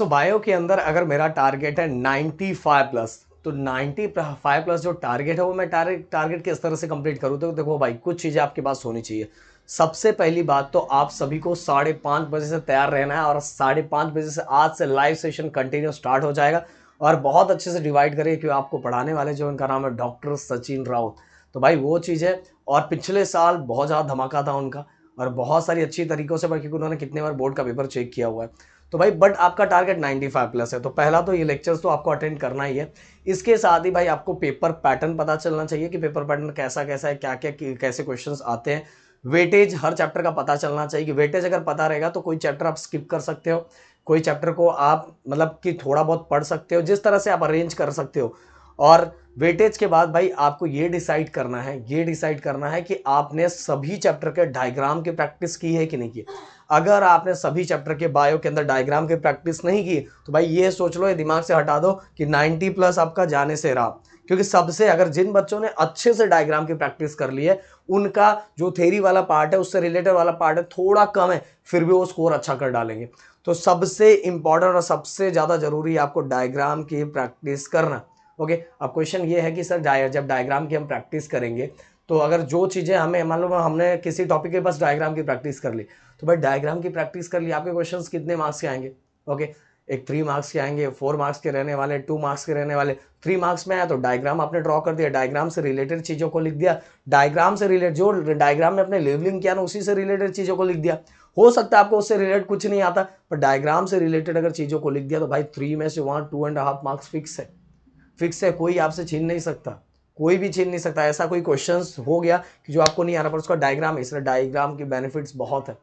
Bio के अंदर अगर मेरा टारगेट है 95 प्लस, तो 95 प्लस जो टारगेट है वो मैं टारगेट किस तरह से कंप्लीट करूँ। तो देखो भाई, कुछ चीज़ें आपके पास होनी चाहिए। सबसे पहली बात तो आप सभी को 5:30 बजे से तैयार रहना है, और 5:30 बजे से आज से लाइव सेशन कंटिन्यू स्टार्ट हो जाएगा। और बहुत अच्छे से डिवाइड करिए, क्योंकि आपको पढ़ाने वाले जो उनका नाम है डॉक्टर सचिन राउत। तो भाई वो चीज़ है। और पिछले साल बहुत ज़्यादा धमाका था उनका, और बहुत सारी अच्छी तरीकों से, क्योंकि उन्होंने कितने बार बोर्ड का पेपर चेक किया हुआ है। तो भाई बट आपका टारगेट 95 प्लस है, तो पहला तो ये लेक्चर्स तो आपको अटेंड करना ही है। इसके साथ ही भाई आपको पेपर पैटर्न पता चलना चाहिए कि पेपर पैटर्न कैसा कैसा है, क्या क्या कैसे क्वेश्चंस आते हैं। वेटेज हर चैप्टर का पता चलना चाहिए कि वेटेज अगर पता रहेगा तो कोई चैप्टर आप स्किप कर सकते हो, कोई चैप्टर को आप मतलब कि थोड़ा बहुत पढ़ सकते हो, जिस तरह से आप अरेंज कर सकते हो। और वेटेज के बाद भाई आपको ये डिसाइड करना है कि आपने सभी चैप्टर के डायग्राम की प्रैक्टिस की है कि नहीं की। अगर आपने सभी चैप्टर के बायो के अंदर डायग्राम की प्रैक्टिस नहीं की, तो भाई ये सोच लो, ये दिमाग से हटा दो कि 90 प्लस आपका जाने से रहा। क्योंकि सबसे, अगर जिन बच्चों ने अच्छे से डायग्राम की प्रैक्टिस कर ली है, उनका जो थ्योरी वाला पार्ट है उससे रिलेटेड वाला पार्ट है थोड़ा कम है, फिर भी वो स्कोर अच्छा कर डालेंगे। तो सबसे इंपॉर्टेंट और सबसे ज्यादा जरूरी है आपको डायग्राम की प्रैक्टिस करना। ओके, अब क्वेश्चन ये है कि सर जब डायग्राम की हम प्रैक्टिस करेंगे, तो अगर जो चीजें हमें, मान लो हमने किसी टॉपिक के पास डायग्राम की प्रैक्टिस कर ली, तो भाई डायग्राम की प्रैक्टिस कर ली, आपके क्वेश्चंस कितने मार्क्स के आएंगे। ओके, एक 3 मार्क्स के आएंगे, 4 मार्क्स के रहने वाले, 2 मार्क्स के रहने वाले। 3 मार्क्स में आया तो डायग्राम आपने ड्रॉ कर दिया, डायग्राम से रिलेटेड चीजों को लिख दिया, डायग्राम से रिलेटेड जो डायग्राम में अपने लेवलिंग किया ना उसी से रिलेटेड चीजों को लिख दिया। हो सकता है आपको उससे रिलेटेड कुछ नहीं आता, पर डायग्राम से रिलेटेड अगर चीजों को लिख दिया, तो भाई 3 में से वहां 2.5 मार्क्स फिक्स है, कोई आपसे छीन नहीं सकता, कोई भी छीन नहीं सकता। ऐसा कोई क्वेश्चंस हो गया कि जो आपको नहीं आ रहा, पर उसका डायग्राम है, इसलिए डायग्राम की बेनिफिट्स बहुत है।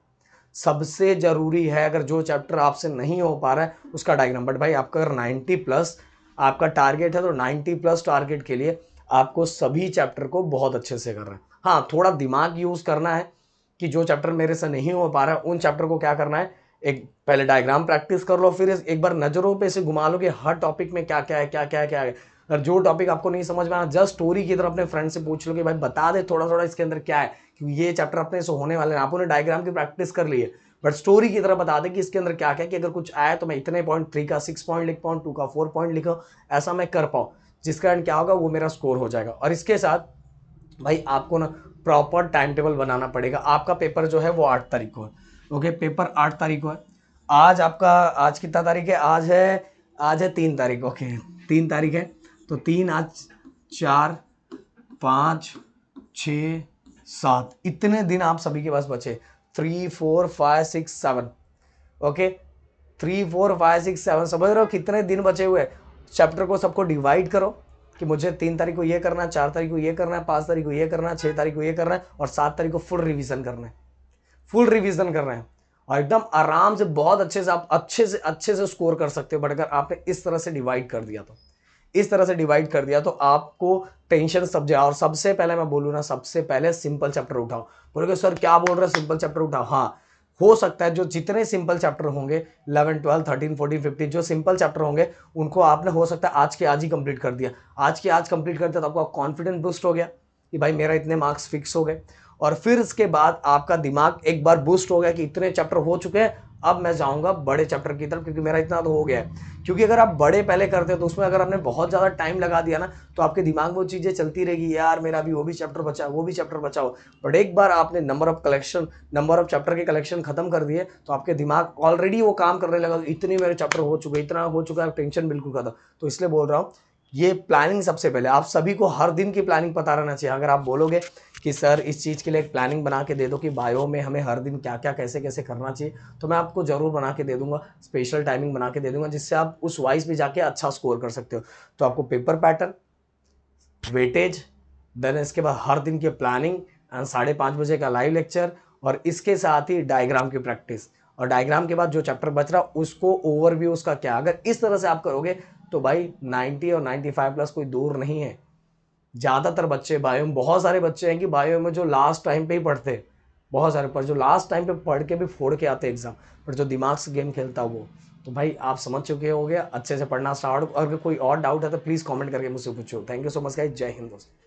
सबसे जरूरी है, अगर जो चैप्टर आपसे नहीं हो पा रहा है उसका डायग्राम। बट भाई आपका अगर 90 प्लस आपका टारगेट है, तो 90 प्लस टारगेट के लिए आपको सभी चैप्टर को बहुत अच्छे से करना है। हाँ, थोड़ा दिमाग यूज करना है कि जो चैप्टर मेरे से नहीं हो पा रहा है उन चैप्टर को क्या करना है, एक पहले डायग्राम प्रैक्टिस कर लो, फिर एक बार नजरों पे से घुमा लो कि हर टॉपिक में क्या क्या है, क्या क्या है, क्या है। अगर जो टॉपिक आपको नहीं समझ में आना, जस्ट स्टोरी की तरह अपने फ्रेंड से पूछ लो कि भाई बता दे थोड़ा थोड़ा इसके अंदर क्या है, क्योंकि ये चैप्टर अपने से होने वाले हैं। आपने डायग्राम की प्रैक्टिस कर ली है, बट स्टोरी की तरह बता दे कि इसके अंदर क्या क्या है, कि अगर कुछ आया तो मैं इतने पॉइंट, 3 का 6 पॉइंट लिख पाऊँ, 2 का 4 पॉइंट लिखो, ऐसा मैं कर पाऊँ, जिसका एंड क्या होगा, वो मेरा स्कोर हो जाएगा। और इसके साथ भाई आपको ना प्रॉपर टाइम टेबल बनाना पड़ेगा। आपका पेपर जो है वो 8 तारीख को है। ओके, पेपर 8 तारीख को है। आज आपका, आज कितना तारीख है, आज है 3 तारीख। ओके, 3 तारीख है, तो 3, आज 4, 5, 6, 7, इतने दिन आप सभी के पास बचे। 3, 4, 5, 6, 7। ओके, 3, 4, 5, 6, 7, समझ रहे हो कितने दिन बचे हुए। चैप्टर को सबको डिवाइड करो कि मुझे 3 तारीख को ये करना है, 4 तारीख को ये करना है, 5 तारीख को ये करना है, 6 तारीख को ये करना है, और 7 तारीख को फुल रिवीजन करना है। फुल रिवीजन करना है, और एकदम आराम से बहुत अच्छे से आप अच्छे से स्कोर कर सकते हो। बट अगर आपने इस तरह से डिवाइड कर दिया, तो इस तरह से डिवाइड कर दिया तो आपको टेंशन सब जाए। और सबसे पहले मैं बोलूँ ना, सबसे पहले सिंपल चैप्टर उठाओ। बोलोगे सर क्या बोल रहे हैं, सिंपल चैप्टर उठाओ। हाँ, हो सकता है जो जितने सिंपल चैप्टर होंगे 11, 12, 13, 14, 15 जो सिंपल चैप्टर होंगे, उनको आपने हो सकता है आज के आज ही कंप्लीट कर दिया। आज के आज कंप्लीट कर दिया तो आपका कॉन्फिडेंस बूस्ट हो गया कि भाई मेरा इतने मार्क्स फिक्स हो गए। और फिर इसके बाद आपका दिमाग एक बार बूस्ट हो गया कि इतने चैप्टर हो चुके हैं, अब मैं जाऊंगा बड़े चैप्टर की तरफ, क्योंकि मेरा इतना तो हो गया है। क्योंकि अगर आप बड़े पहले करते हो तो उसमें अगर आपने बहुत ज़्यादा टाइम लगा दिया ना, तो आपके दिमाग में वो चीज़ें चलती रहेगी, यार मेरा भी वो भी चैप्टर बचा, वो भी चैप्टर बचा हो। बट एक बार आपने नंबर ऑफ चैप्टर के कलेक्शन खत्म कर दिए, तो आपके दिमाग ऑलरेडी वो काम करने लगा, इतने मेरे चैप्टर हो चुके, इतना हो चुका है, टेंशन बिल्कुल खत्म। तो इसलिए बोल रहा हूँ, ये प्लानिंग सबसे पहले आप सभी को हर दिन की प्लानिंग पता रहना चाहिए। अगर आप बोलोगे कि सर इस चीज़ के लिए एक प्लानिंग बना के दे दो कि बायो में हमें हर दिन क्या क्या कैसे कैसे करना चाहिए, तो मैं आपको जरूर बना के दे दूंगा, स्पेशल टाइमिंग बना के दे दूंगा, जिससे आप उस वाइज भी जाके अच्छा स्कोर कर सकते हो। तो आपको पेपर पैटर्न, वेटेज, देन इसके बाद हर दिन की प्लानिंग एंड 5:30 बजे का लाइव लेक्चर, और इसके साथ ही डायग्राम की प्रैक्टिस। और डायग्राम के बाद जो चैप्टर बच रहा उसको ओवरव्यू उसका क्या, अगर इस तरह से आप करोगे तो भाई 90 और 95 प्लस कोई दूर नहीं है। ज्यादातर बच्चे बायो में, बहुत सारे बच्चे हैं कि बायो में जो लास्ट टाइम पे ही पढ़ते हैं, बहुत सारे, पर जो लास्ट टाइम पे पढ़ के भी फोड़ के आते हैं एग्जाम, पर जो दिमाग से गेम खेलता वो, तो भाई आप समझ चुके होगे, अच्छे से पढ़ना स्टार्ट। अगर कोई और डाउट है तो प्लीज कमेंट करके मुझसे पूछो। Thank you so much guys, जय हिंद दोस्तों।